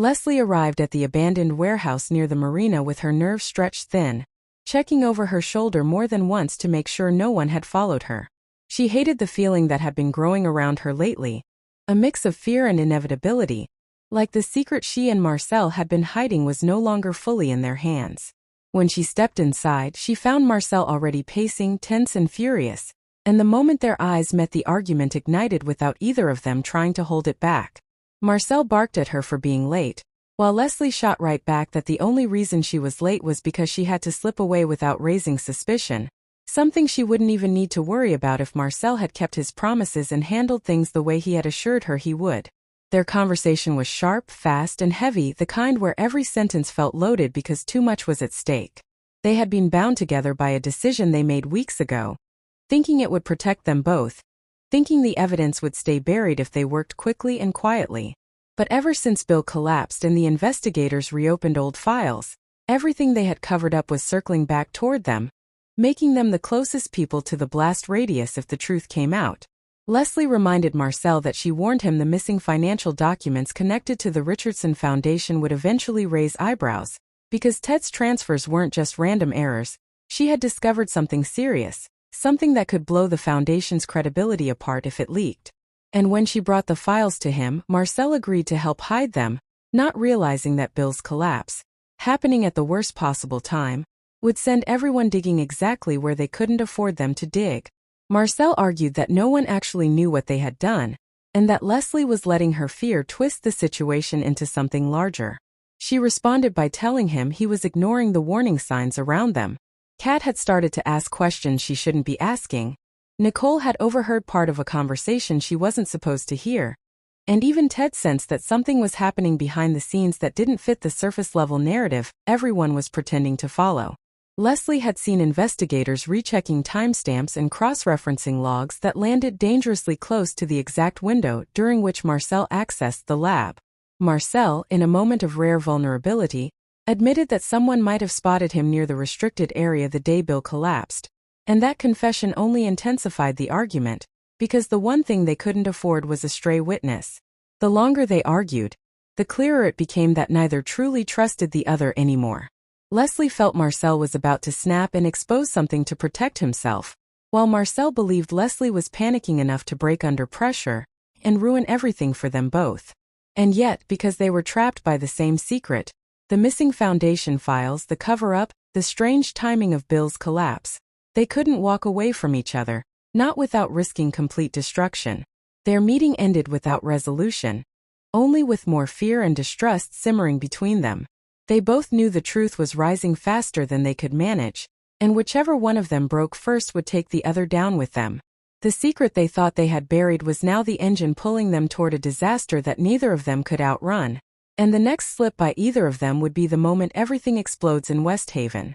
Leslie arrived at the abandoned warehouse near the marina with her nerves stretched thin, checking over her shoulder more than once to make sure no one had followed her. She hated the feeling that had been growing around her lately, a mix of fear and inevitability, like the secret she and Marcel had been hiding was no longer fully in their hands. When she stepped inside, she found Marcel already pacing, tense and furious, and the moment their eyes met, the argument ignited without either of them trying to hold it back. Marcel barked at her for being late, while Leslie shot right back that the only reason she was late was because she had to slip away without raising suspicion, something she wouldn't even need to worry about if Marcel had kept his promises and handled things the way he had assured her he would. Their conversation was sharp, fast, and heavy, the kind where every sentence felt loaded because too much was at stake. They had been bound together by a decision they made weeks ago, thinking it would protect them both, thinking the evidence would stay buried if they worked quickly and quietly. But ever since Bill collapsed and the investigators reopened old files, everything they had covered up was circling back toward them, making them the closest people to the blast radius if the truth came out. Leslie reminded Marcel that she warned him the missing financial documents connected to the Richardson Foundation would eventually raise eyebrows, because Ted's transfers weren't just random errors. She had discovered something serious, something that could blow the foundation's credibility apart if it leaked. And when she brought the files to him, Marcel agreed to help hide them, not realizing that Bill's collapse, happening at the worst possible time, would send everyone digging exactly where they couldn't afford them to dig. Marcel argued that no one actually knew what they had done, and that Leslie was letting her fear twist the situation into something larger. She responded by telling him he was ignoring the warning signs around them. Kat had started to ask questions she shouldn't be asking. Nicole had overheard part of a conversation she wasn't supposed to hear. And even Ted sensed that something was happening behind the scenes that didn't fit the surface-level narrative everyone was pretending to follow. Leslie had seen investigators rechecking timestamps and cross-referencing logs that landed dangerously close to the exact window during which Marcel accessed the lab. Marcel, in a moment of rare vulnerability, admitted that someone might have spotted him near the restricted area the day Bill collapsed, and that confession only intensified the argument, because the one thing they couldn't afford was a stray witness. The longer they argued, the clearer it became that neither truly trusted the other anymore. Leslie felt Marcel was about to snap and expose something to protect himself, while Marcel believed Leslie was panicking enough to break under pressure and ruin everything for them both. And yet, because they were trapped by the same secret, the missing foundation files, the cover-up, the strange timing of Bill's collapse, they couldn't walk away from each other, not without risking complete destruction. Their meeting ended without resolution, only with more fear and distrust simmering between them. They both knew the truth was rising faster than they could manage, and whichever one of them broke first would take the other down with them. The secret they thought they had buried was now the engine pulling them toward a disaster that neither of them could outrun, and the next slip by either of them would be the moment everything explodes in West Haven.